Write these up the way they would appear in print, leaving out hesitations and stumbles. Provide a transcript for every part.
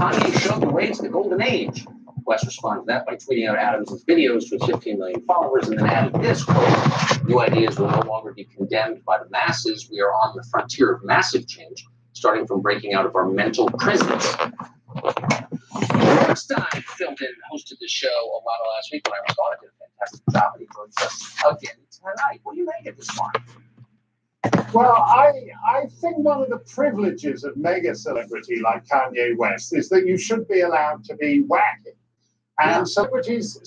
Kanye showed the way to the golden age. West responded to that by tweeting out Adams' videos to his 15 million followers and then added this quote: "New ideas will no longer be condemned by the masses. We are on the frontier of massive change, starting from breaking out of our mental prisons." Mark Stein filmed and hosted the show a lot of last week when I was on. It did a fantastic job, and he joins us again tonight. What do you make of this one? Well, I think one of the privileges of mega celebrity like Kanye West is that you should be allowed to be wacky. And celebrities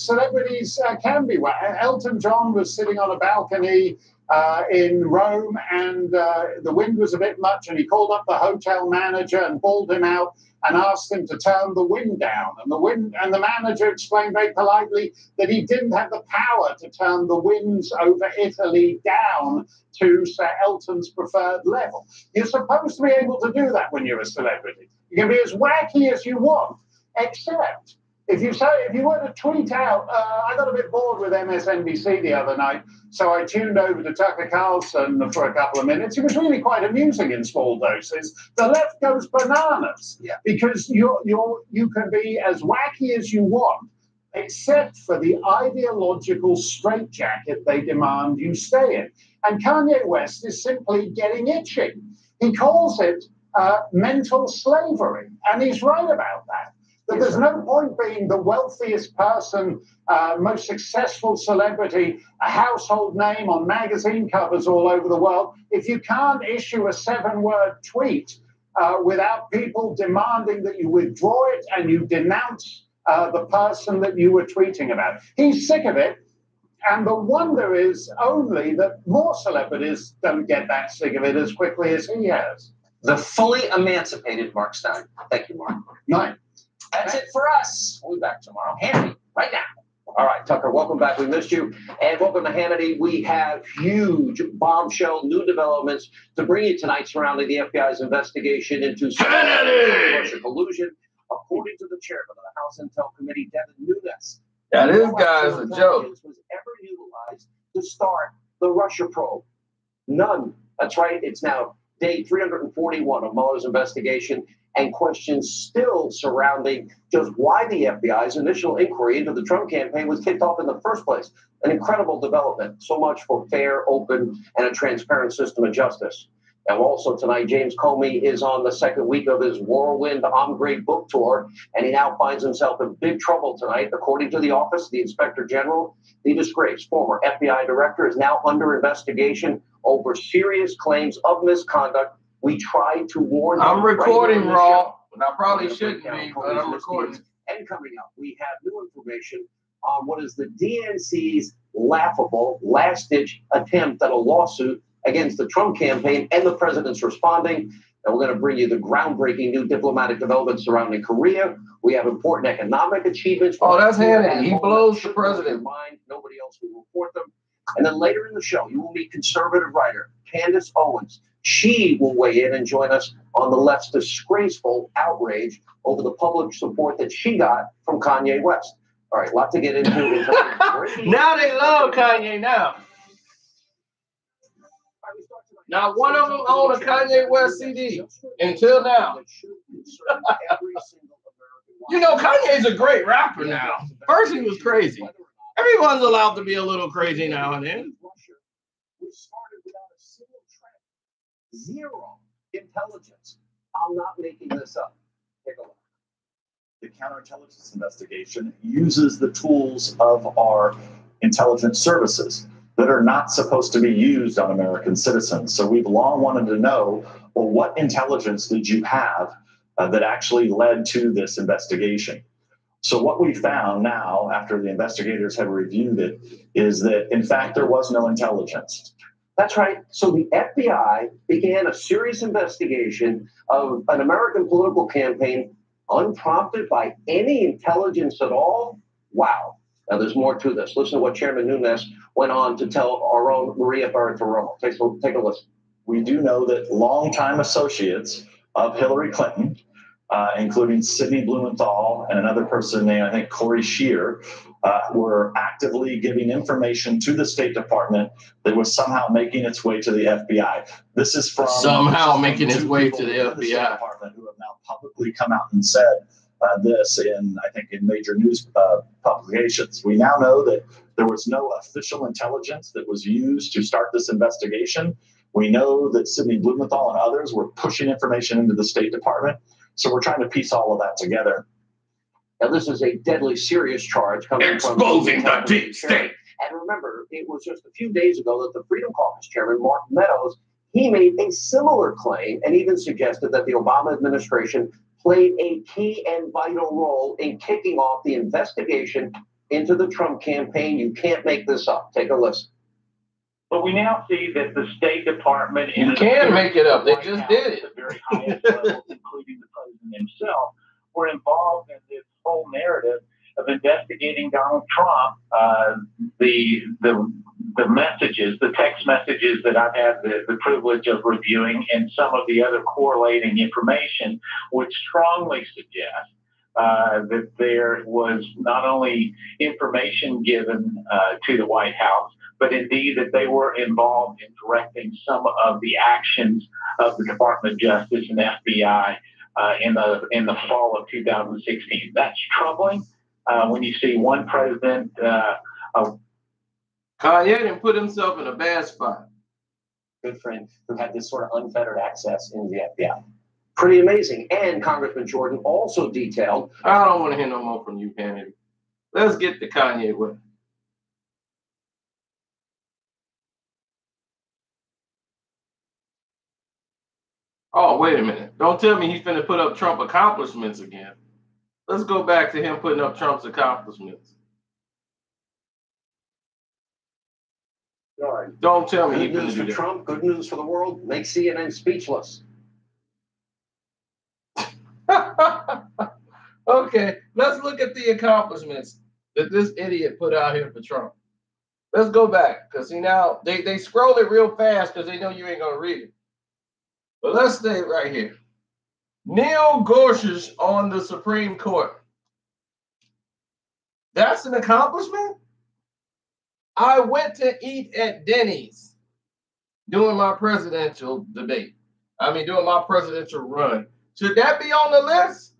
can be wacky. Elton John was sitting on a balcony in Rome, and the wind was a bit much, and he called up the hotel manager and bawled him out and asked him to turn the wind down. And the manager explained very politely that he didn't have the power to turn the winds over Italy down to Sir Elton's preferred level. You're supposed to be able to do that when you're a celebrity. You can be as wacky as you want, except if you were to tweet out, I got a bit bored with MSNBC the other night, so I tuned over to Tucker Carlson for a couple of minutes. It was really quite amusing in small doses. The left goes bananas because you can be as wacky as you want, except for the ideological straitjacket they demand you stay in. And Kanye West is simply getting itchy. He calls it mental slavery, and he's right about that. That there's no point being the wealthiest person, most successful celebrity, a household name on magazine covers all over the world, if you can't issue a 7-word tweet without people demanding that you withdraw it and you denounce the person that you were tweeting about. He's sick of it. And the wonder is only that more celebrities don't get that sick of it as quickly as he has. The fully emancipated Mark Stein. Thank you, Mark. Night. That's it for us. We'll be back tomorrow. Hannity, right now. All right, Tucker, welcome back. We missed you. And welcome to Hannity. We have huge bombshell new developments to bring you tonight surrounding the FBI's investigation into Russia collusion. According to the chairman of the House Intel Committee, Devin Nunes, that is, guys, a joke. Was ever utilized to start the Russia probe? None. That's right. It's now day 341 of Mueller's investigation, and questions still surrounding just why the FBI's initial inquiry into the Trump campaign was kicked off in the first place. An incredible development. So much for fair, open, and a transparent system of justice. And also tonight, James Comey is on the second week of his whirlwind Ombre book tour, and he now finds himself in big trouble tonight. According to the Office of the Inspector General, the disgraced former FBI director is now under investigation over serious claims of misconduct. We tried to warn I'm recording, Raw, and I probably shouldn't be, but I'm recording. And coming up, we have new information on what is the DNC's laughable last-ditch attempt at a lawsuit against the Trump campaign, and the president's responding. And we're going to bring you the groundbreaking new diplomatic developments surrounding Korea. We have important economic achievements. Oh, that's handy. He blows the president. Nobody else will report them. And then later in the show, you will meet conservative writer Candace Owens. She will weigh in and join us on the left's disgraceful outrage over the public support that she got from Kanye West. All right, a lot to get into. Now they love Kanye now. Now, one of them owned a Kanye West CD until now. You know, Kanye's a great rapper now. First, he was crazy. Everyone's allowed to be a little crazy now and then. We started without a single track. Zero intelligence. I'm not making this up. Take a look. The counterintelligence investigation uses the tools of our intelligence services that are not supposed to be used on American citizens. So we've long wanted to know, well, what intelligence did you have that actually led to this investigation? So what we found now, after the investigators have reviewed it, is that, in fact, there was no intelligence. That's right. So the FBI began a serious investigation of an American political campaign unprompted by any intelligence at all? Wow. Now, there's more to this. Listen to what Chairman Nunes went on to tell our own Maria Bartiromo. Take a listen. We do know that longtime associates of Hillary Clinton, including Sidney Blumenthal and another person named, I think, Corey Scheer, were actively giving information to the State Department that was somehow making its way to the FBI. This is from somehow making its way to the FBI Department who have now publicly come out and said this in, I think, in major news publications. We now know that there was no official intelligence that was used to start this investigation. We know that Sidney Blumenthal and others were pushing information into the State Department. So we're trying to piece all of that together. Now, this is a deadly serious charge coming exposing from the deep state. And remember, it was just a few days ago that the Freedom Caucus chairman, Mark Meadows, he made a similar claim and even suggested that the Obama administration played a key and vital role in kicking off the investigation into the Trump campaign. You can't make this up. Take a listen. But we now see that the State Department, you can make it up. They just did it. At the very highest levels, including the president himself, were involved in this whole narrative of investigating Donald Trump. The messages, the text messages that I've had the privilege of reviewing, and some of the other correlating information would strongly suggest that there was not only information given to the White House, but indeed that they were involved in directing some of the actions of the Department of Justice and FBI in the fall of 2016. That's troubling when you see one president. Kanye didn't put himself in a bad spot. Good friend who had this sort of unfettered access in the FBI. Pretty amazing. And Congressman Jordan also detailed. I don't want to hear no more from you, Kennedy. Let's get to Kanye West. Oh, wait a minute. Don't tell me he's going to put up Trump accomplishments again. Let's go back to him putting up Trump's accomplishments. Don't tell me good news for Trump, good news for the world. Make CNN speechless. Okay, let's look at the accomplishments that this idiot put out here for Trump. Let's go back, because see now, they scroll it real fast because they know you ain't going to read it. But let's stay right here. Neil Gorsuch on the Supreme Court. That's an accomplishment? I went to eat at Denny's during my presidential debate. During my presidential run. Should that be on the list?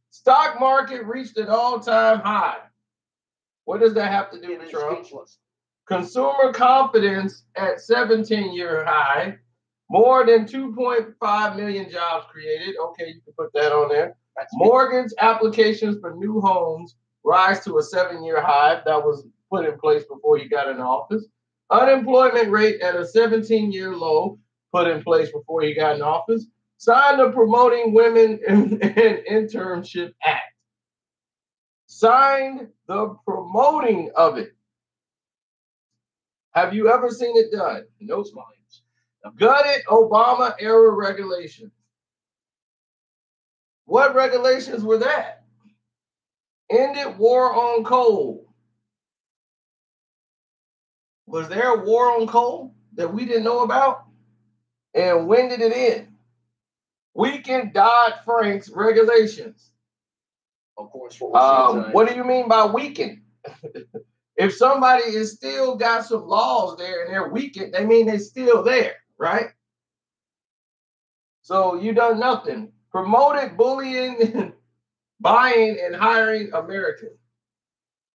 Stock market reached an all-time high. What does that have to do with Trump? Consumer confidence at 17-year high. More than 2.5 million jobs created. Okay, you can put that on there. Mortgage applications for new homes rise to a 7-year high. That was put in place before he got in office. Unemployment rate at a 17-year low, put in place before he got in office. Signed the Promoting Women in Internship Act. Signed the promoting of it. Have you ever seen it done? No smiles. Gutted Obama era regulations. What regulations were that? Ended war on coal. Was there a war on coal that we didn't know about? And when did it end? Weakened Dodd-Frank's regulations. Of course, what do you mean by weakened? If somebody is still got some laws there and they're weakened, they mean they're still there, right? So you done nothing. Promoted bullying, buying, and hiring Americans.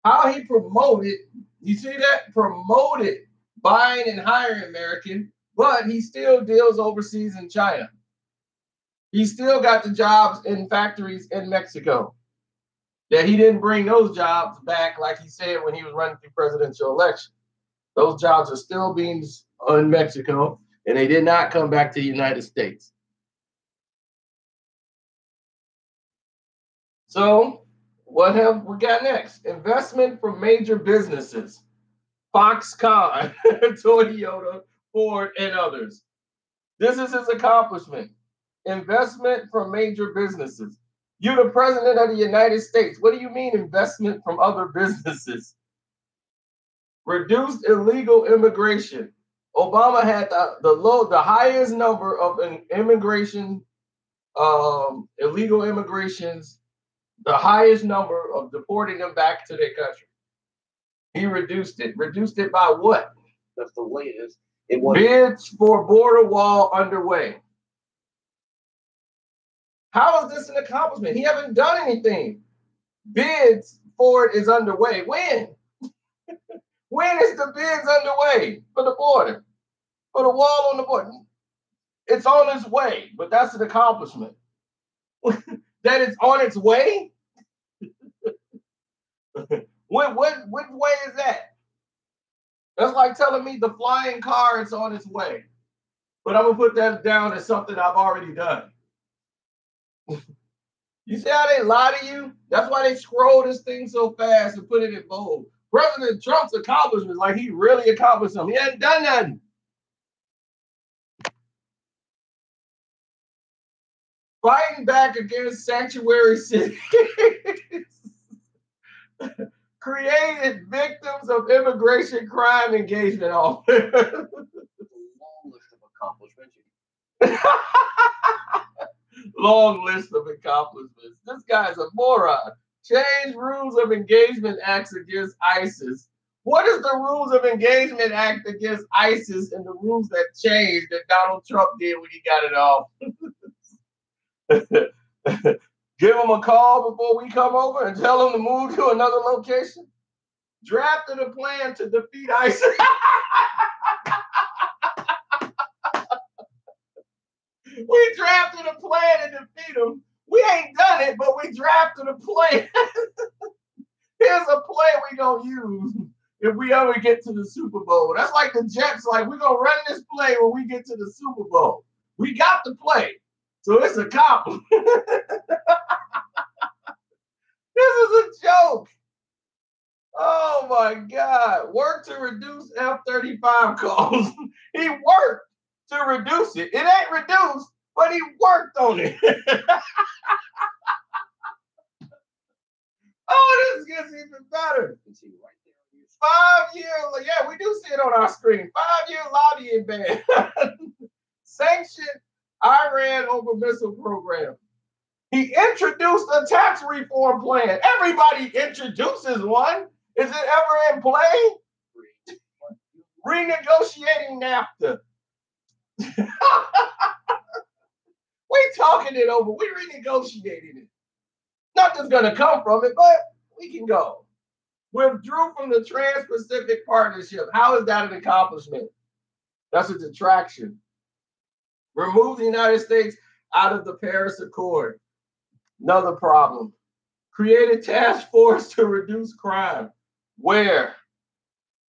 How he promoted, you see that? Promoted buying and hiring American, but he still deals overseas in China. He still got the jobs in factories in Mexico. That he didn't bring those jobs back like he said when he was running the presidential election. Those jobs are still being in Mexico, and they did not come back to the United States. So what have we got next? Investment from major businesses. Foxconn, Toyota, Ford, and others. This is his accomplishment. Investment from major businesses. You're the president of the United States. What do you mean investment from other businesses? Reduced illegal immigration. Obama had the highest number of illegal immigrations, the highest number of deporting them back to their country. He reduced it. Reduced it by what? That's the latest. It was bids for border wall underway. How is this an accomplishment? He haven't done anything. Bids for it is underway. When? When is the bids underway for the border? For the wall on the border? It's on its way, but that's an accomplishment. That it's on its way? Which way is that? That's like telling me the flying car is on its way. But I'm going to put that down as something I've already done. You see how they lie to you? That's why they scroll this thing so fast and put it in bold. President Trump's accomplishments, like he really accomplished something. He hadn't done nothing. Fighting back against sanctuary cities. Created victims of immigration crime engagement office. A long list of accomplishments. Long list of accomplishments. This guy's a moron. Change rules of engagement acts against ISIS. What is the rules of engagement act against ISIS and the rules that changed that Donald Trump did when he got it off? Give him a call before we come over and tell him to move to another location. Drafted a plan to defeat ISIS. We drafted a plan to defeat them. We ain't done it, but we drafted a plan. Here's a plan we gonna use if we ever get to the Super Bowl. That's like the Jets, like we're gonna run this play when we get to the Super Bowl. We got the play, so it's a compliment. This is a joke. Oh my God. Work to reduce F-35 calls. He worked to reduce it. It ain't reduced, but he worked on it. Oh, this gets even better. 5 year, yeah, we do see it on our screen. 5-year lobbying ban. Sanctioned Iran over missile program. He introduced a tax reform plan. Everybody introduces one. Is it ever in play? Renegotiating NAFTA. We talking it over. We renegotiating it. Nothing's going to come from it, but we can go. Withdrew from the Trans-Pacific Partnership. How is that an accomplishment? That's a detraction. Remove the United States out of the Paris Accord. Another problem. Created task force to reduce crime. Where?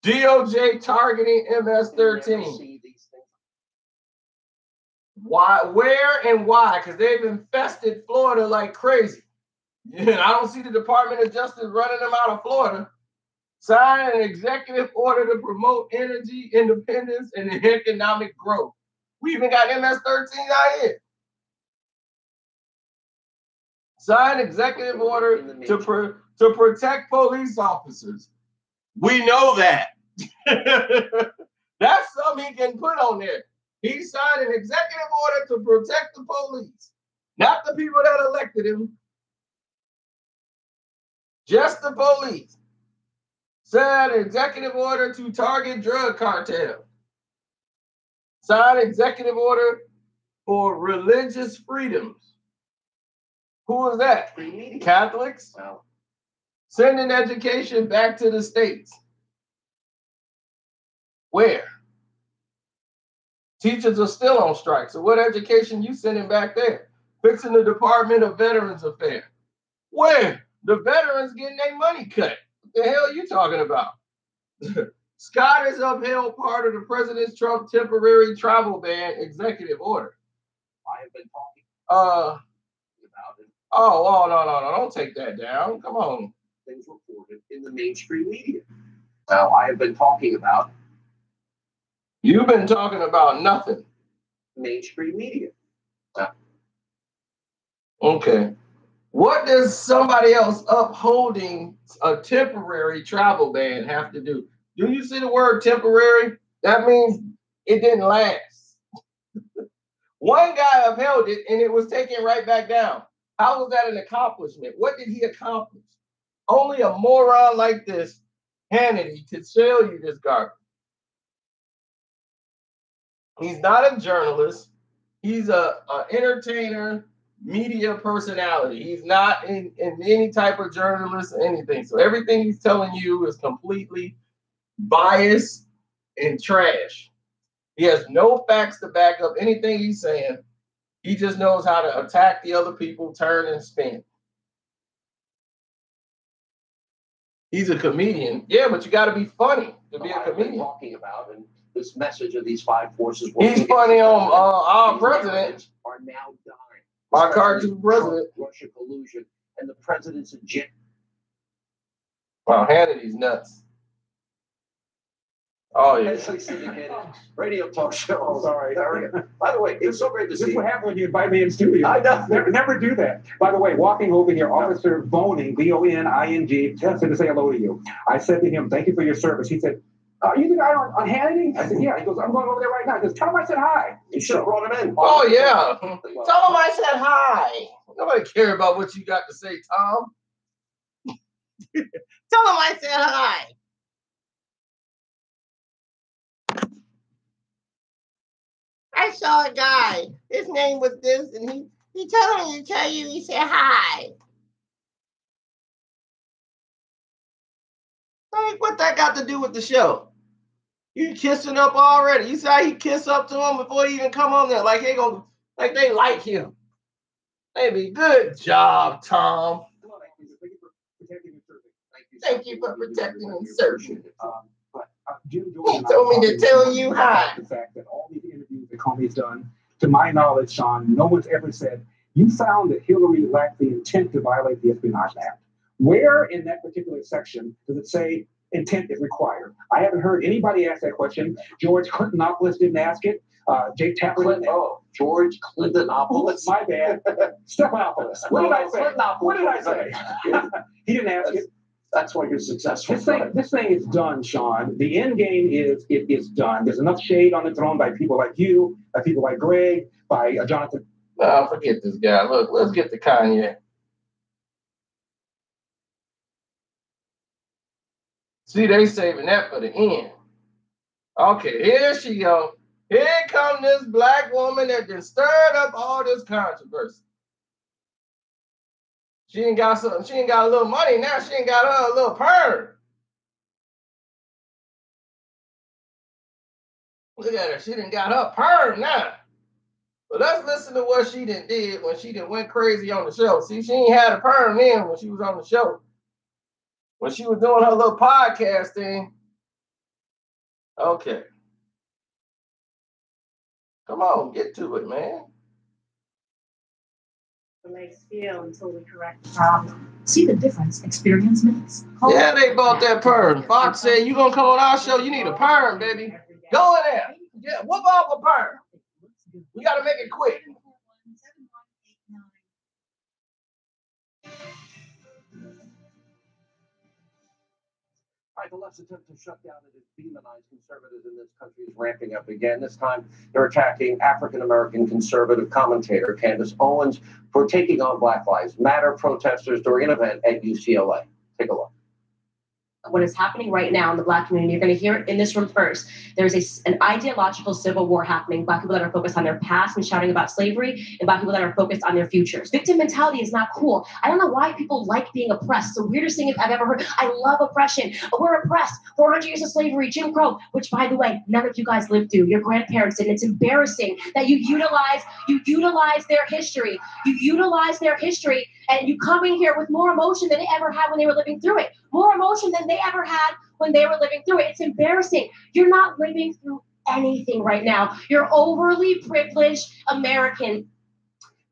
DOJ targeting MS-13. Why? Where and why? Because they've infested Florida like crazy. Yeah, I don't see the Department of Justice running them out of Florida. Sign an executive order to promote energy independence and economic growth. We even got MS-13 out here. Sign executive order to protect police officers. We know that. That's something he can put on there. He signed an executive order to protect the police, not the people that elected him. Just the police. Signed an executive order to target drug cartel. Signed executive order for religious freedoms. Who is that? Catholics? Wow. Sending education back to the states. Where? Teachers are still on strike. So what education you sending back there? Fixing the Department of Veterans Affairs. Where? The veterans getting their money cut. What the hell are you talking about? Scott has upheld part of the President Trump temporary travel ban executive order. I have been talking about it. Oh, no. Don't take that down. Come on. Things reported in the mainstream media. Now, I have been talking about. You've been talking about nothing. Mainstream media. Okay. What does somebody else upholding a temporary travel ban have to do? Do you see the word temporary? That means it didn't last. One guy upheld it and it was taken right back down. How was that an accomplishment? What did he accomplish? Only a moron like this, Hannity, could sell you this garbage. He's not a journalist. He's an entertainer media personality. He's not in any type of journalist or anything. So everything he's telling you is completely biased and trash. He has no facts to back up anything he's saying. He just knows how to attack the other people, turn and spin. He's a comedian. Yeah, but you got to be funny to be a comedian. Talking about and this message of these five forces. He's funny on our president. Are now dying. Our cartoon president. Russia collusion and the president's agenda. Wow, Hannity's nuts. Oh, yeah. Syndicated radio talk show. Oh, sorry. By the way, it's so great to see. This is what happens when you invite me in studio. I know. Never do that. By the way, walking over here, Officer Boning, Boning, said to say hello to you. I said to him, "Thank you for your service." He said, "You the guy on Hannity?" I said, "Yeah." He goes, "I'm going over there right now." He goes, "Tell him I said hi." You should have brought him in. Oh, yeah. Tell him I said hi. Nobody care about what you got to say, Tom. Tell him I said hi. I saw a guy. His name was this, and he told me to tell you he said hi. Like, what that got to do with the show? You kissing up already? You saw he kiss up to him before he even come on there, like they like him. Maybe good job, Tom. Thank you for protecting and serving. Jim He told me to tell you hi. The fact that all these interviews that Comey's done, to my knowledge, Sean, no one's ever said, you found that Hillary lacked the intent to violate the Espionage Act. Where in that particular section does it say intent is required? I haven't heard anybody ask that question. George Clintonopoulos didn't ask it. Jake Tapper didn't. Oh, George Clintonopoulos. My bad. Stephanopoulos. What did I say? What did I say? He didn't ask it. That's why you're successful. This thing is done, Sean. The end game is done. There's enough shade on the throne by people like you, by people like Greg, by Jonathan. No, forget this guy. Look, let's get to Kanye. See, they saving that for the end. Okay, here she go. Here come this black woman that just stirred up all this controversy. She ain't got something. She ain't got a little money now. She ain't got her a little perm. Look at her. She done got her perm now. But let's listen to what she done did when she done went crazy on the show. See, she ain't had a perm then when she was on the show. When she was doing her little podcast thing. Okay. Come on, get to it, man. Makes feel until we correct the problem. See the difference experience makes? Yeah, they bought that perm. Fox said, you gonna come on our show, you need a perm, baby. Go in there. Yeah, whoop off a perm. We gotta make it quick. All right, the left's attempt to shut down and demonize conservatives in this country is ramping up again. This time, they're attacking African-American conservative commentator Candace Owens for taking on Black Lives Matter protesters during an event at UCLA. Take a look. What is happening right now in the Black community, you're going to hear it in this room first. There's an ideological civil war happening. Black people that are focused on their past and shouting about slavery, and Black people that are focused on their futures. Victim mentality is not cool. I don't know why people like being oppressed. It's the weirdest thing I've ever heard. I love oppression. We're oppressed. 400 years of slavery, Jim Crow, which, by the way, none of you guys lived through. Your grandparents did. It's embarrassing that you utilize their history. You utilize their history, and you come in here with more emotion than they ever had when they were living through it. More emotion than they ever had when they were living through it. It's embarrassing. You're not living through anything right now. You're overly privileged American.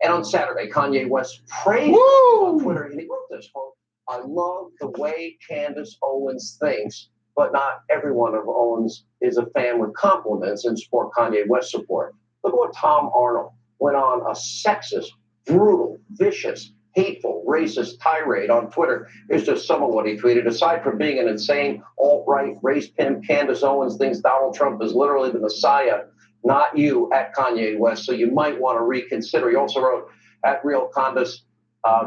And on Saturday, Kanye West praised on Twitter, and he wrote this, quote, I love the way Candace Owens thinks, but not everyone of Owens is a fan with compliments and support Kanye West support. Look what Tom Arnold went on a sexist, brutal, vicious, hateful, racist tirade on Twitter. Here's just some of what he tweeted. Aside from being an insane alt-right race pimp, Candace Owens thinks Donald Trump is literally the Messiah, not you, at Kanye West. So you might want to reconsider. He also wrote, at Real Candace,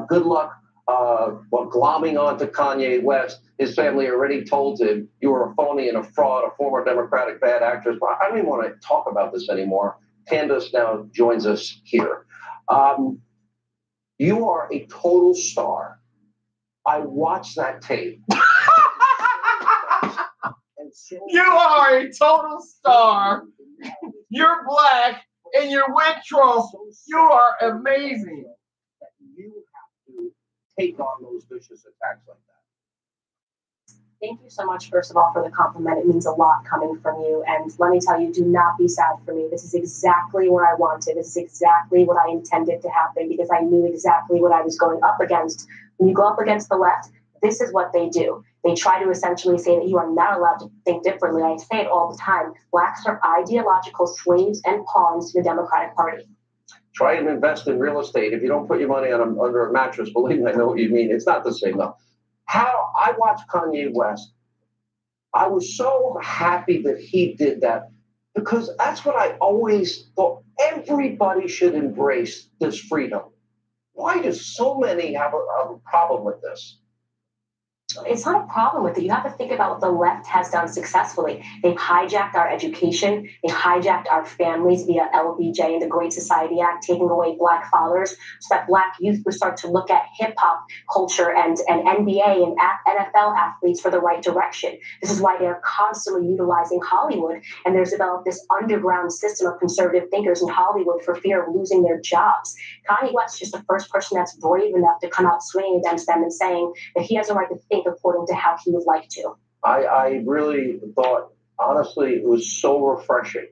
good luck glomming onto Kanye West. His family already told him you were a phony and a fraud, a former Democratic bad actress. But I don't even want to talk about this anymore. Candace now joins us here. You are a total star. I watched that tape. You are a total star. You're black and you're with Trump. You are amazing. You have to take on those vicious attacks like that. Thank you so much, first of all, for the compliment. It means a lot coming from you. And let me tell you, do not be sad for me. This is exactly what I wanted. This is exactly what I intended to happen because I knew exactly what I was going up against. When you go up against the left, this is what they do. They try to essentially say that you are not allowed to think differently. I say it all the time. Blacks are ideological slaves and pawns to the Democratic Party. Try and invest in real estate. If you don't put your money under a mattress, believe me, I know what you mean. It's not the same, though. How I watched Kanye West, I was so happy that he did that because that's what I always thought. Everybody should embrace this freedom. Why do so many have a problem with this? It's not a problem with it. You have to think about what the left has done successfully. They've hijacked our education. They hijacked our families via LBJ and the Great Society Act, taking away black fathers so that black youth would start to look at hip hop culture and NBA and NFL athletes for the right direction. This is why they're constantly utilizing Hollywood. And there's developed this underground system of conservative thinkers in Hollywood for fear of losing their jobs. Kanye West is just the first person that's brave enough to come out swinging against them and saying that he has a right to think according to how he would like to. I really thought, honestly, it was so refreshing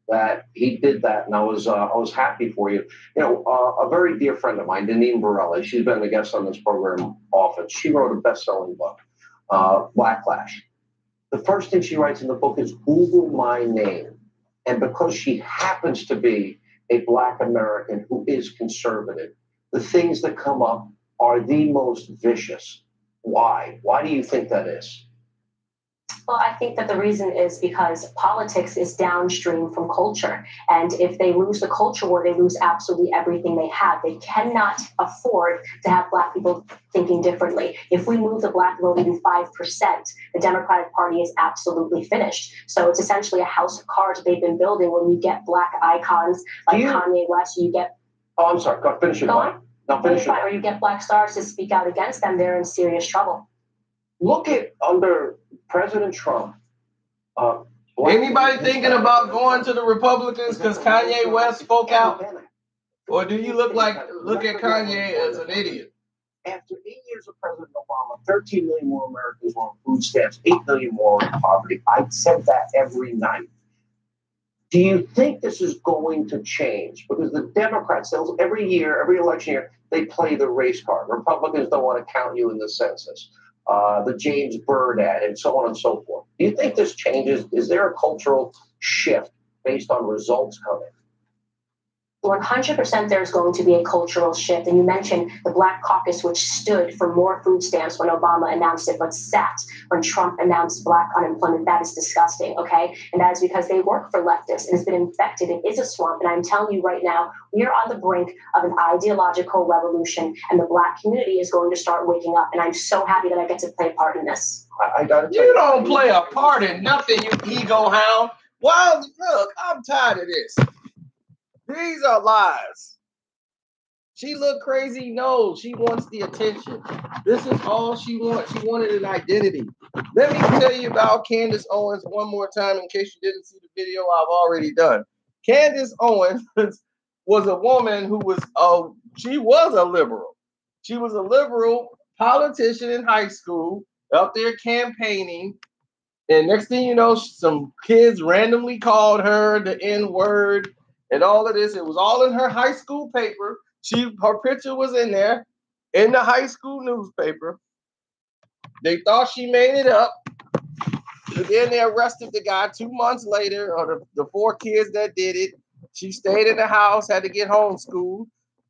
that he did that, and I was happy for you. You know, a very dear friend of mine, Deneen Borelli, she's been a guest on this program often. She wrote a best-selling book, Blacklash. The first thing she writes in the book is Google my name, and because she happens to be a Black American who is conservative, the things that come up are the most vicious. Why? Why do you think that is? Well, I think that the reason is because politics is downstream from culture. And if they lose the culture war, they lose absolutely everything they have. They cannot afford to have Black people thinking differently. If we move the Black vote even 5%, the Democratic Party is absolutely finished. So it's essentially a house of cards that they've been building. When you get Black icons like Kanye West, you get... Oh, I'm sorry. Go finish your point. Or you get Black stars to speak out against them, they're in serious trouble. Look at under President Trump. Anybody thinking about going to the Republicans because Kanye West spoke out? Or do you look at Kanye as an idiot? After 8 years of President Obama, 13 million more Americans were on food stamps, 8 million more in poverty. I said that every night. Do you think this is going to change? Because the Democrats, every year, every election year, they play the race card. Republicans don't want to count you in the census. The James Byrd ad, and so on and so forth. Do you think this changes? Is there a cultural shift based on results coming? 100% there's going to be a cultural shift. And you mentioned the Black Caucus, which stood for more food stamps when Obama announced it, but sat when Trump announced Black unemployment. That is disgusting, okay? And that is because they work for leftists and it's been infected. It is a swamp. And I'm telling you right now, we are on the brink of an ideological revolution and the Black community is going to start waking up. And I'm so happy that I get to play a part in this. I got to You don't play a part in nothing, you ego hound. Well, look, I'm tired of this. These are lies. She look crazy. No, she wants the attention. This is all she wants. She wanted an identity. Let me tell you about Candace Owens one more time in case you didn't see the video I've already done. Candace Owens was a woman who was she was a liberal. She was a liberal politician in high school, up there campaigning. And next thing you know, some kids randomly called her the N-word. And all of this, it was all in her high school paper. Her picture was in there in the high school newspaper. They thought she made it up. But then they arrested the guy 2 months later, or the 4 kids that did it. She stayed in the house, had to get homeschooled.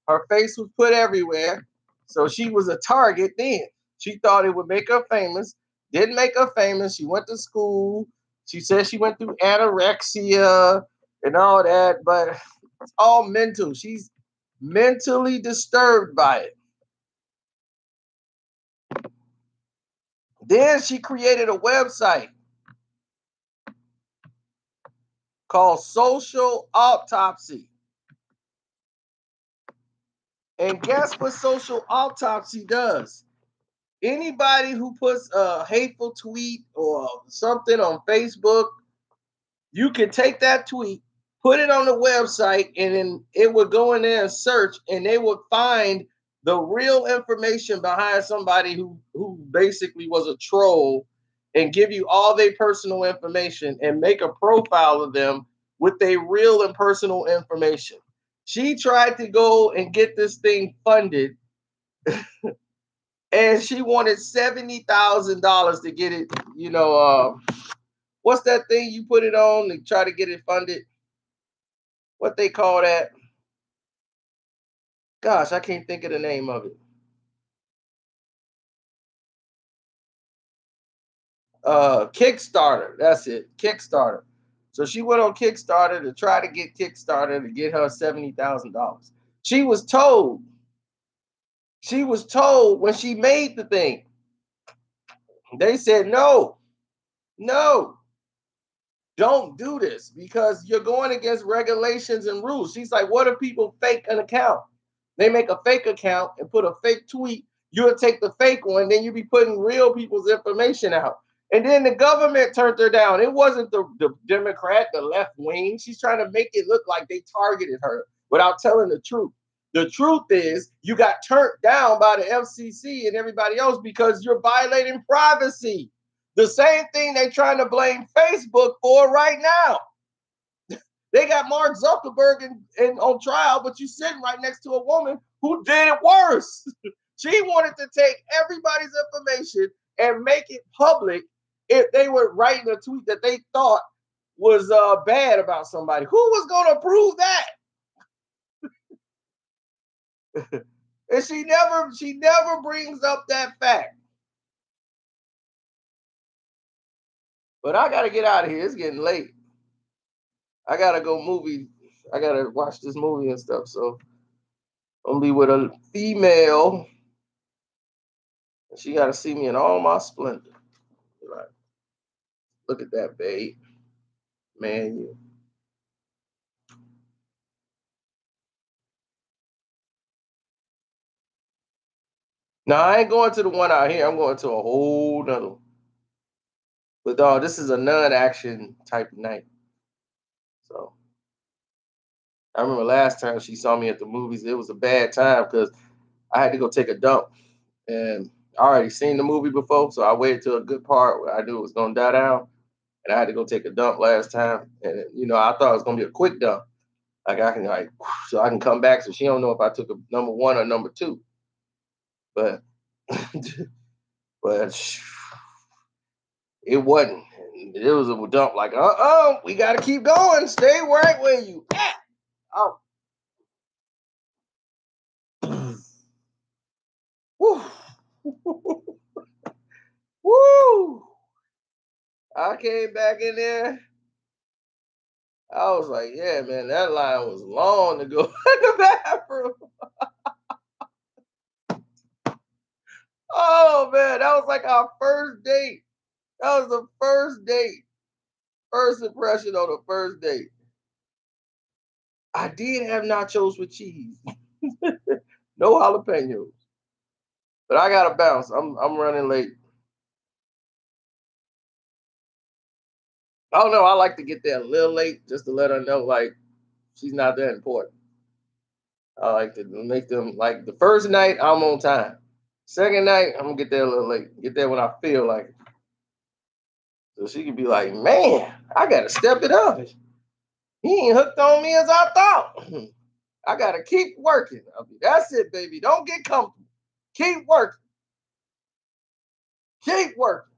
Her face was put everywhere. So she was a target then. She thought it would make her famous. Didn't make her famous. She went to school. She said she went through anorexia and all that, but it's all mental. She's mentally disturbed by it. Then she created a website called Social Autopsy. And guess what social autopsy does? Anybody who puts a hateful tweet or something on Facebook, you can take that tweet, put it on the website, and then it would go in there and search, and they would find the real information behind somebody who basically was a troll, and give you all their personal information and make a profile of them with their real and personal information. She tried to go and get this thing funded, and she wanted $70,000 to get it. What's that thing you put it on to try to get it funded? What they call that? Gosh, I can't think of the name of it. Kickstarter. That's it. Kickstarter. So she went on Kickstarter to try to get Kickstarter to get her $70,000. She was told when she made the thing, they said, no, don't do this because you're going against regulations and rules. She's like, what if people fake an account? They make a fake account and put a fake tweet. You'll take the fake one, then you'll be putting real people's information out. And then the government turned her down. It wasn't the Democrat, the left wing. She's trying to make it look like they targeted her without telling the truth. The truth is you got turned down by the FCC and everybody else because you're violating privacy. The same thing they're trying to blame Facebook for right now. They got Mark Zuckerberg on trial, but you're sitting right next to a woman who did it worse. She wanted to take everybody's information and make it public if they were writing a tweet that they thought was bad about somebody. Who was going to prove that? And she never brings up that fact. But I got to get out of here. It's getting late. I got to go movie. I got to watch this movie and stuff. So I'm going to be with a female. And she got to see me in all my splendor. Right. Look at that, babe. Man, you. No, I ain't going to the one out here. I'm going to a whole nother one. But this is a non-action type of night. So I remember last time she saw me at the movies, it was a bad time because I had to go take a dump. And I already seen the movie before, so I waited till a good part where I knew it was going to die down. And I had to go take a dump last time. And, I thought it was going to be a quick dump. Like I can so I can come back so she don't know if I took a number 1 or number 2. But it wasn't. It was a dump like, we got to keep going. Stay right where you at. Oh. Woo. Woo. I came back in there. I was like, yeah, man, that line was long to go in the bathroom. Oh, man, that was like our first date. That was the first date. First impression on the first date. I did have nachos with cheese. No jalapenos. But I gotta bounce. I'm running late. I don't know. I like to get there a little late just to let her know, like, she's not that important. I like to make them, like, the first night, I'm on time. Second night, I'm gonna get there a little late. Get there when I feel like it. So she could be like, man, I gotta step it up. He ain't hooked on me as I thought. I gotta keep working. That's it, baby. Don't get comfortable. Keep working. Keep working.